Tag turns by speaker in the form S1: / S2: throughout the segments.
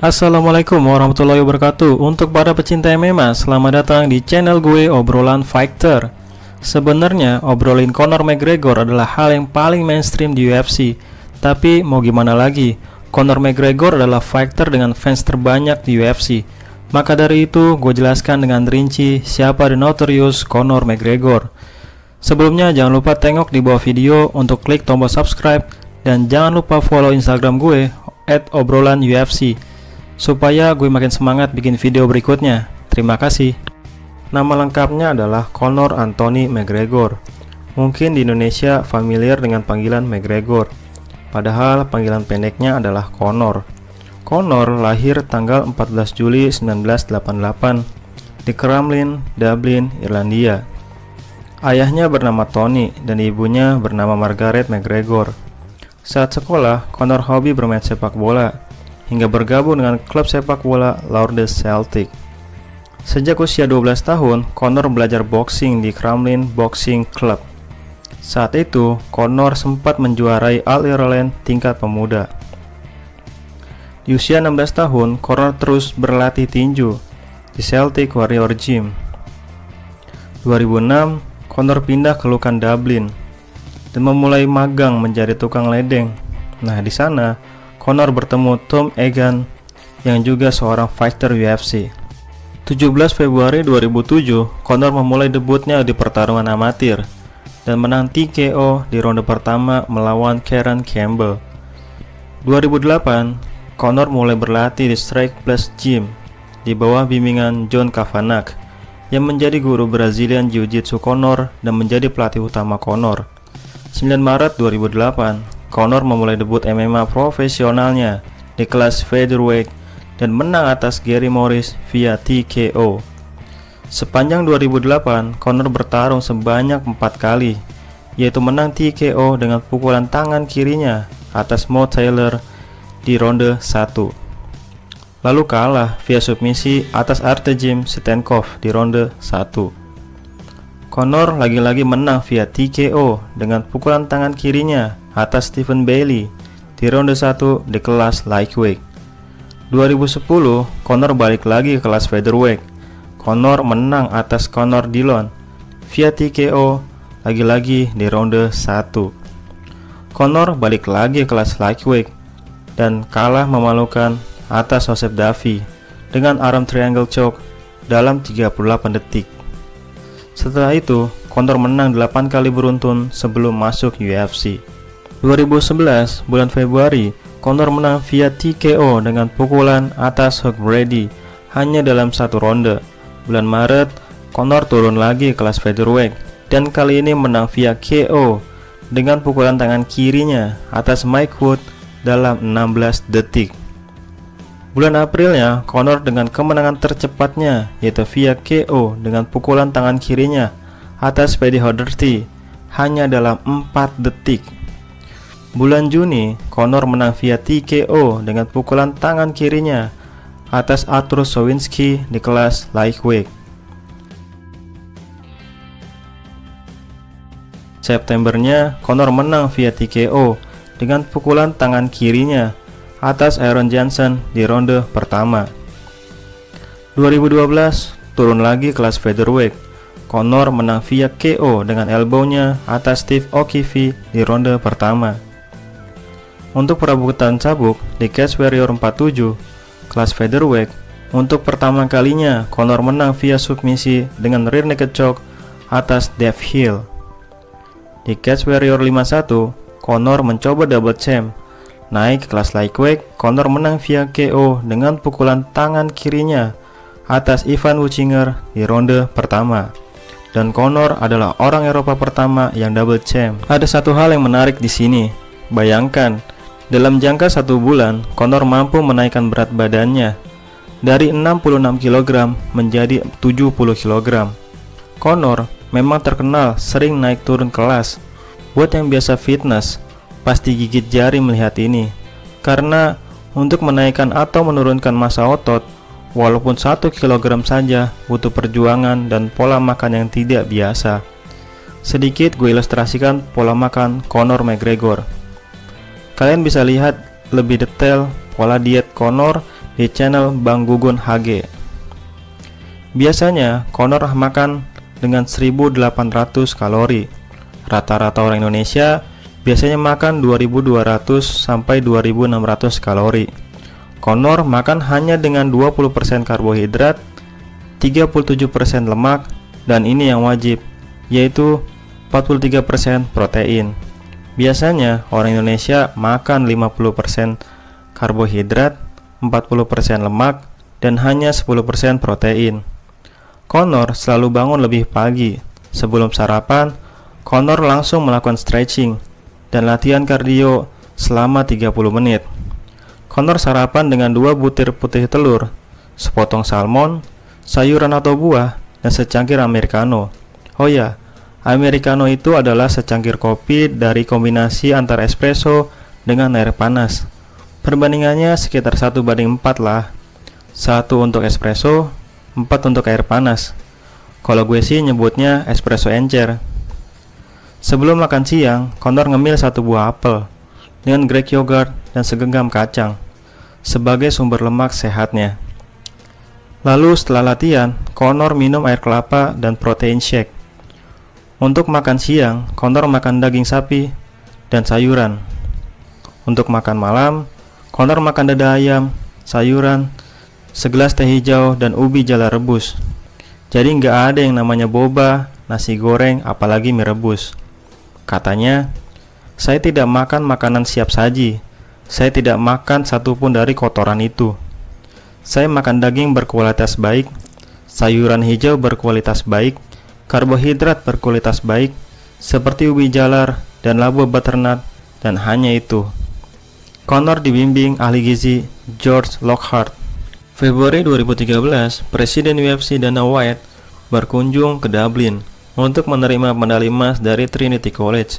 S1: Assalamualaikum warahmatullahi wabarakatuh. Untuk para pecinta MMA, selamat datang di channel gue Obrolan Fighter. Sebenarnya obrolin Conor McGregor adalah hal yang paling mainstream di UFC. Tapi mau gimana lagi, Conor McGregor adalah fighter dengan fans terbanyak di UFC. Maka dari itu, gue jelaskan dengan rinci siapa The Notorious Conor McGregor. Sebelumnya jangan lupa tengok di bawah video untuk klik tombol subscribe. Dan jangan lupa follow Instagram gue @obrolanUFC supaya gue makin semangat bikin video berikutnya. Terima kasih. Nama lengkapnya adalah Conor Anthony McGregor. Mungkin di Indonesia familiar dengan panggilan McGregor, padahal panggilan pendeknya adalah Conor. Conor lahir tanggal 14 Juli 1988 di Crumlin, Dublin, Irlandia. Ayahnya bernama Tony dan ibunya bernama Margaret McGregor. Saat sekolah, Conor hobi bermain sepak bola hingga bergabung dengan klub sepak bola Lourdes Celtic. Sejak usia 12 tahun, Conor belajar boxing di Crumlin Boxing Club. Saat itu, Conor sempat menjuarai All Ireland tingkat pemuda. Di usia 16 tahun, Conor terus berlatih tinju di Celtic Warrior Gym. 2006, Conor pindah ke Lucan Dublin dan memulai magang menjadi tukang ledeng. Nah, di sana Conor bertemu Tom Egan yang juga seorang fighter UFC. 17 Februari 2007, Conor memulai debutnya di pertarungan amatir dan menang TKO di ronde pertama melawan Karen Campbell. 2008, Conor mulai berlatih di Strike Plus Gym di bawah bimbingan John Kavanagh yang menjadi guru Brazilian Jiu-Jitsu Conor dan menjadi pelatih utama Conor. 9 Maret 2008, Conor memulai debut MMA profesionalnya di kelas featherweight dan menang atas Gary Morris via TKO. Sepanjang 2008, Conor bertarung sebanyak 4 kali, yaitu menang TKO dengan pukulan tangan kirinya atas Mo Taylor di ronde 1. Lalu kalah via submisi atas Artejim Stenkov di ronde 1. Conor lagi-lagi menang via TKO dengan pukulan tangan kirinya atas Stephen Bailey di ronde 1 di kelas lightweight. 2010, Conor balik lagi ke kelas featherweight. Conor menang atas Conor Dillon via TKO lagi-lagi di ronde 1. Conor balik lagi ke kelas lightweight dan kalah memalukan atas Joseph Duffy dengan arm triangle choke dalam 38 detik. Setelah itu, Conor menang 8 kali beruntun sebelum masuk UFC. 2011, bulan Februari, Conor menang via TKO dengan pukulan atas Hugh Brady hanya dalam 1 ronde. Bulan Maret, Conor turun lagi kelas featherweight dan kali ini menang via KO dengan pukulan tangan kirinya atas Mike Wood dalam 16 detik. Bulan Aprilnya, Conor dengan kemenangan tercepatnya yaitu via KO dengan pukulan tangan kirinya atas Paddy O'Doherty hanya dalam 4 detik. Bulan Juni, Conor menang via TKO dengan pukulan tangan kirinya atas Artur Sowinski di kelas lightweight. Septembernya, Conor menang via TKO dengan pukulan tangan kirinya atas Aaron Johnson di ronde pertama. 2012, turun lagi kelas featherweight. Conor menang via KO dengan elbownya atas Steve O'Keefe di ronde pertama. Untuk perebutan sabuk di Cage Warrior 47, kelas featherweight, untuk pertama kalinya Conor menang via submisi dengan rear naked choke atas Dave Hill. Di Cage Warrior 51, Conor mencoba double champ. Naik ke kelas lightweight, Conor menang via KO dengan pukulan tangan kirinya atas Ivan Wuchinger di ronde pertama. Dan Conor adalah orang Eropa pertama yang double champ. Ada satu hal yang menarik di sini. Bayangkan, dalam jangka 1 bulan, Conor mampu menaikkan berat badannya dari 66 kg menjadi 70 kg. Conor memang terkenal sering naik turun kelas. Buat yang biasa fitness, pasti gigit jari melihat ini, karena untuk menaikkan atau menurunkan massa otot, walaupun 1 kg saja butuh perjuangan dan pola makan yang tidak biasa. Sedikit gue ilustrasikan pola makan Conor McGregor. Kalian bisa lihat lebih detail pola diet Conor di di channel Bang Gugun HG. Biasanya Conor makan dengan 1800 kalori. Rata-rata orang Indonesia biasanya makan 2200 sampai 2600 kalori. Conor makan hanya dengan 20% karbohidrat, 37% lemak, dan ini yang wajib, yaitu 43% protein. Biasanya orang Indonesia makan 50% karbohidrat, 40% lemak, dan hanya 10% protein. Conor selalu bangun lebih pagi. Sebelum sarapan, Conor langsung melakukan stretching dan latihan kardio selama 30 menit. Conor sarapan dengan 2 butir putih telur, sepotong salmon, sayuran atau buah, dan secangkir americano. Oh ya, americano itu adalah secangkir kopi dari kombinasi antara espresso dengan air panas. Perbandingannya sekitar 1:4 lah. 1 untuk espresso, 4 untuk air panas. Kalau gue sih nyebutnya espresso encer. Sebelum makan siang, Conor ngemil 1 buah apel dengan Greek yogurt dan segenggam kacang sebagai sumber lemak sehatnya. Lalu setelah latihan, Conor minum air kelapa dan protein shake. Untuk makan siang, Conor makan daging sapi dan sayuran. Untuk makan malam, Conor makan dada ayam, sayuran, segelas teh hijau, dan ubi jala rebus. Jadi nggak ada yang namanya boba, nasi goreng, apalagi mie rebus. Katanya, saya tidak makan makanan siap saji. Saya tidak makan satupun dari kotoran itu. Saya makan daging berkualitas baik, sayuran hijau berkualitas baik, karbohidrat berkualitas baik, seperti ubi jalar dan labu butternut, dan hanya itu. Conor dibimbing ahli gizi George Lockhart. Februari 2013, Presiden UFC Dana White berkunjung ke Dublin untuk menerima medali emas dari Trinity College.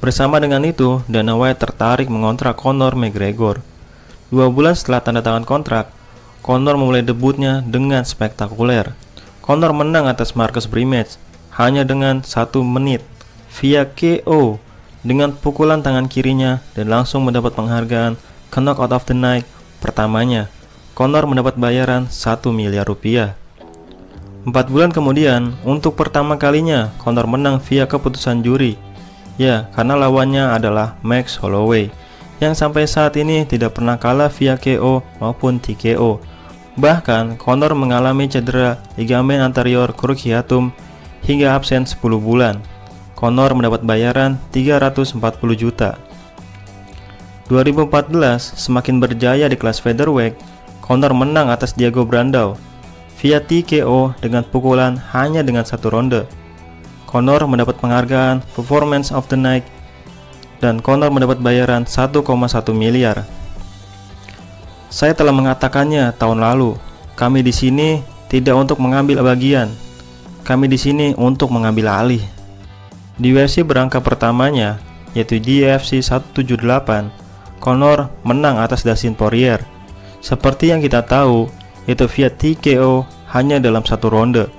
S1: Bersama dengan itu, Dana White tertarik mengontrak Conor McGregor. 2 bulan setelah tanda tangan kontrak, Conor memulai debutnya dengan spektakuler. Conor menang atas Marcus Brimage hanya dengan 1 menit via KO dengan pukulan tangan kirinya dan langsung mendapat penghargaan Knockout of the Night pertamanya. Conor mendapat bayaran 1 miliar rupiah. 4 bulan kemudian, untuk pertama kalinya Conor menang via keputusan juri. Ya, karena lawannya adalah Max Holloway yang sampai saat ini tidak pernah kalah via KO maupun TKO. Bahkan Conor mengalami cedera ligamen anterior cruciatum hingga absen 10 bulan. Conor mendapat bayaran 340 juta. 2014, semakin berjaya di kelas featherweight, Conor menang atas Diego Brandao via TKO dengan pukulan hanya dengan 1 ronde. Conor mendapat penghargaan Performance of the Night dan Conor mendapat bayaran 1,1 miliar. Saya telah mengatakannya tahun lalu, kami di sini tidak untuk mengambil bagian, kami di sini untuk mengambil alih. Di UFC berangka pertamanya, yaitu di UFC 178, Conor menang atas Dustin Poirier. Seperti yang kita tahu, itu via TKO hanya dalam 1 ronde,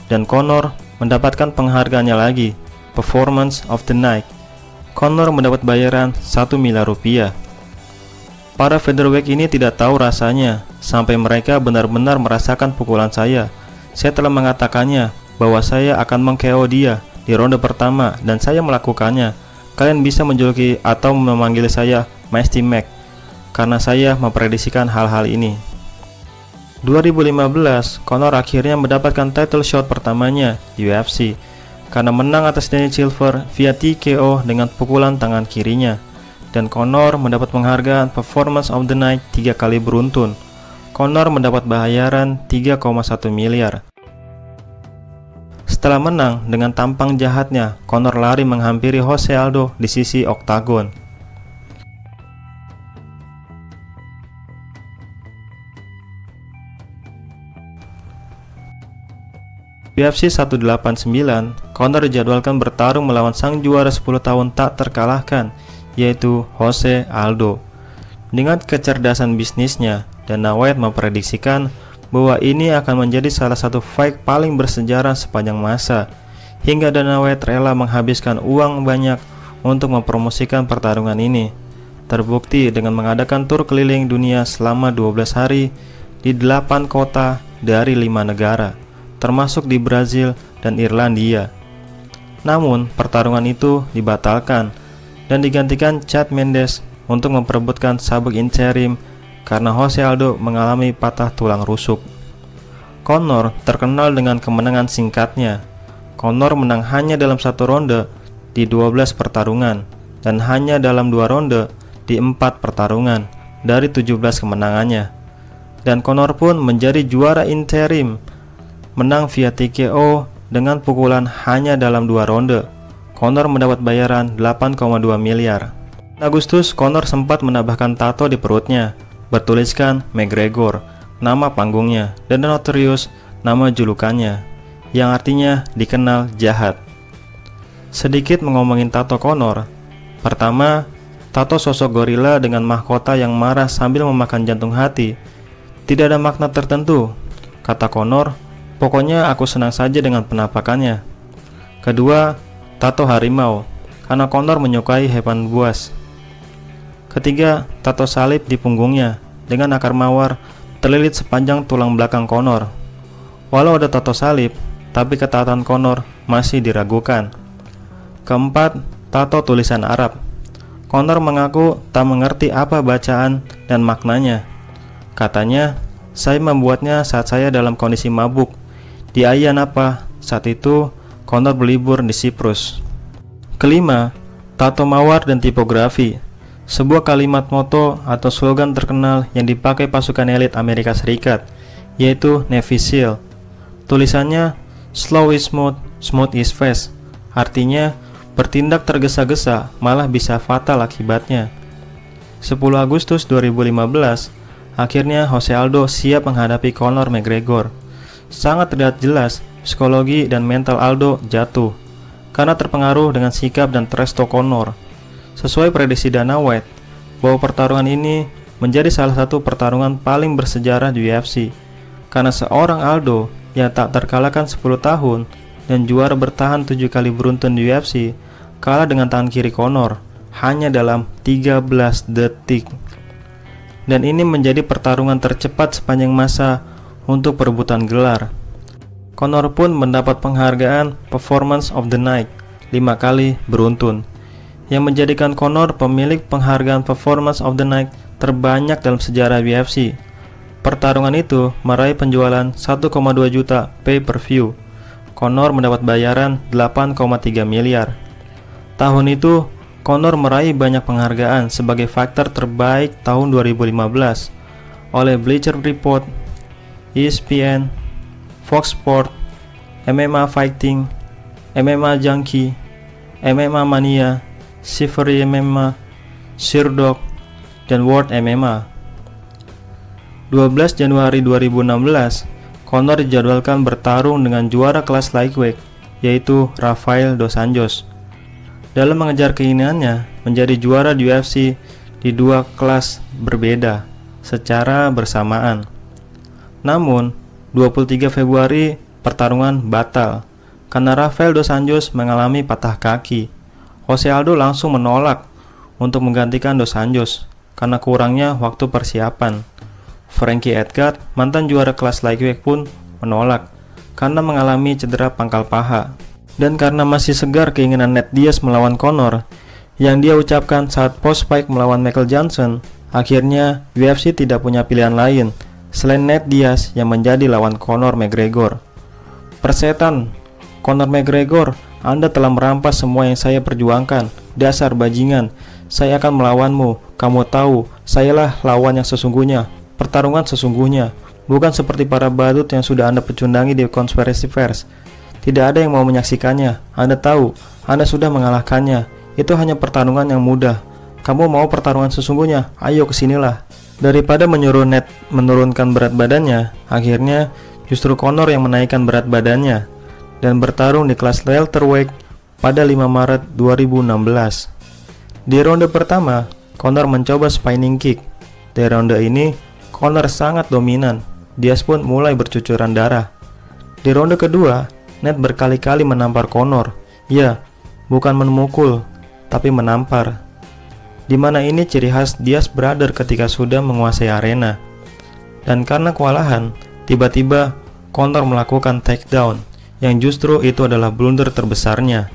S1: dan Conor mendapatkan penghargaannya lagi, Performance of the Night. Conor mendapat bayaran 1 miliar rupiah. Para featherweight ini tidak tahu rasanya, sampai mereka benar-benar merasakan pukulan saya. Saya telah mengatakannya bahwa saya akan meng-KO dia di ronde pertama, dan saya melakukannya. Kalian bisa menjuluki atau memanggil saya Mighty Mac, karena saya memprediksikan hal-hal ini. 2015, Conor akhirnya mendapatkan title shot pertamanya di UFC karena menang atas Danny Silver via TKO dengan pukulan tangan kirinya, dan Conor mendapat penghargaan Performance of the Night 3 kali beruntun. Conor mendapat bayaran 3,1 miliar. Setelah menang dengan tampang jahatnya, Conor lari menghampiri Jose Aldo di sisi oktagon. UFC 189, Conor dijadwalkan bertarung melawan sang juara 10 tahun tak terkalahkan, yaitu Jose Aldo. Dengan kecerdasan bisnisnya, Dana White memprediksikan bahwa ini akan menjadi salah satu fight paling bersejarah sepanjang masa, hingga Dana White rela menghabiskan uang banyak untuk mempromosikan pertarungan ini. Terbukti dengan mengadakan tur keliling dunia selama 12 hari di 8 kota dari 5 negara, termasuk di Brazil dan Irlandia. Namun, pertarungan itu dibatalkan dan digantikan Chad Mendes untuk memperebutkan sabuk interim karena Jose Aldo mengalami patah tulang rusuk. Conor terkenal dengan kemenangan singkatnya. Conor menang hanya dalam 1 ronde di 12 pertarungan dan hanya dalam 2 ronde di 4 pertarungan dari 17 kemenangannya. Dan Conor pun menjadi juara interim, menang via TKO dengan pukulan hanya dalam 2 ronde. Conor mendapat bayaran 8,2 miliar. Agustus, Conor sempat menambahkan tato di perutnya, bertuliskan McGregor, nama panggungnya, dan The Notorious, nama julukannya, yang artinya dikenal jahat. Sedikit ngomongin tato Conor. Pertama, tato sosok gorila dengan mahkota yang marah sambil memakan jantung hati. Tidak ada makna tertentu, kata Conor. Pokoknya aku senang saja dengan penampakannya. Kedua, tato harimau, karena Conor menyukai hewan buas. Ketiga, tato salib di punggungnya dengan akar mawar terlilit sepanjang tulang belakang Conor. Walau ada tato salib, tapi ketaatan Conor masih diragukan. Keempat, tato tulisan Arab. Conor mengaku tak mengerti apa bacaan dan maknanya. Katanya, saya membuatnya saat saya dalam kondisi mabuk di Ayia Napa. Saat itu Conor berlibur di Siprus. Kelima, tato mawar dan tipografi, sebuah kalimat moto atau slogan terkenal yang dipakai pasukan elit Amerika Serikat, yaitu Navy SEAL. Tulisannya slow is smooth, smooth is fast. Artinya bertindak tergesa-gesa malah bisa fatal akibatnya. 10 Agustus 2015, akhirnya Jose Aldo siap menghadapi Conor McGregor. Sangat terlihat jelas psikologi dan mental Aldo jatuh karena terpengaruh dengan sikap dan resto Conor. Sesuai prediksi Dana White bahwa pertarungan ini menjadi salah satu pertarungan paling bersejarah di UFC karena seorang Aldo yang tak terkalahkan 10 tahun dan juara bertahan 7 kali beruntun di UFC kalah dengan tangan kiri Conor hanya dalam 13 detik. Dan ini menjadi pertarungan tercepat sepanjang masa untuk perebutan gelar. Conor pun mendapat penghargaan Performance of the Night 5 kali beruntun, yang menjadikan Conor pemilik penghargaan Performance of the Night terbanyak dalam sejarah UFC. Pertarungan itu meraih penjualan 1,2 juta pay-per-view. Conor mendapat bayaran 8,3 miliar. Tahun itu, Conor meraih banyak penghargaan sebagai fighter terbaik tahun 2015 oleh Bleacher Report, ESPN, Fox Sports, MMA Fighting, MMA Junkie, MMA Mania, Shivery MMA, Sherdog, dan World MMA. 12 Januari 2016, Conor dijadwalkan bertarung dengan juara kelas lightweight, yaitu Rafael dos Anjos. Dalam mengejar keinginannya menjadi juara di UFC di 2 kelas berbeda secara bersamaan. Namun, 23 Februari pertarungan batal karena Rafael dos Anjos mengalami patah kaki. Jose Aldo langsung menolak untuk menggantikan dos Anjos karena kurangnya waktu persiapan. Frankie Edgar, mantan juara kelas lightweight pun menolak karena mengalami cedera pangkal paha. Dan karena masih segar keinginan Nate Diaz melawan Conor yang dia ucapkan saat post-fight melawan Michael Johnson, akhirnya UFC tidak punya pilihan lain selain Nate Diaz yang menjadi lawan Conor McGregor. Persetan, Conor McGregor, Anda telah merampas semua yang saya perjuangkan. Dasar bajingan, saya akan melawanmu. Kamu tahu, sayalah lawan yang sesungguhnya. Pertarungan sesungguhnya, bukan seperti para badut yang sudah Anda pecundangi di Conspiracy Verse. Tidak ada yang mau menyaksikannya. Anda tahu, Anda sudah mengalahkannya. Itu hanya pertarungan yang mudah. Kamu mau pertarungan sesungguhnya? Ayo kesinilah. Daripada menyuruh Nate menurunkan berat badannya, akhirnya justru Conor yang menaikkan berat badannya dan bertarung di kelas welterweight pada 5 Maret 2016. Di ronde pertama, Conor mencoba spinning kick. Di ronde ini, Conor sangat dominan. Diaz pun mulai bercucuran darah. Di ronde kedua, Nate berkali-kali menampar Conor. Ya, bukan memukul, tapi menampar. Di mana ini ciri khas Diaz Brother ketika sudah menguasai arena. Dan karena kewalahan, tiba-tiba Conor melakukan takedown, yang justru itu adalah blunder terbesarnya.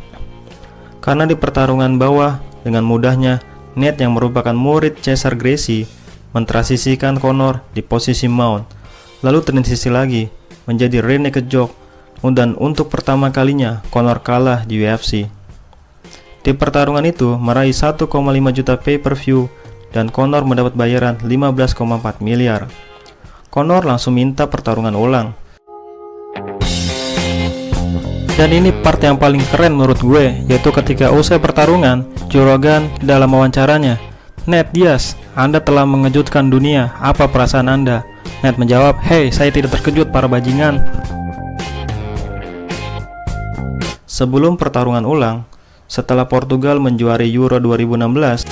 S1: Karena di pertarungan bawah, dengan mudahnya Nate yang merupakan murid Cesar Gracie mentransisikan Conor di posisi mount, lalu transisi lagi menjadi rear naked choke, dan untuk pertama kalinya Conor kalah di UFC. Di pertarungan itu meraih 1,5 juta pay-per-view dan Conor mendapat bayaran 15,4 miliar. Conor langsung minta pertarungan ulang. Dan ini part yang paling keren menurut gue, yaitu ketika usai pertarungan, Joe Rogan dalam wawancaranya, "Nate Diaz, Anda telah mengejutkan dunia, apa perasaan Anda?" Nate menjawab, "Hey, saya tidak terkejut para bajingan." Sebelum pertarungan ulang, setelah Portugal menjuari Euro 2016,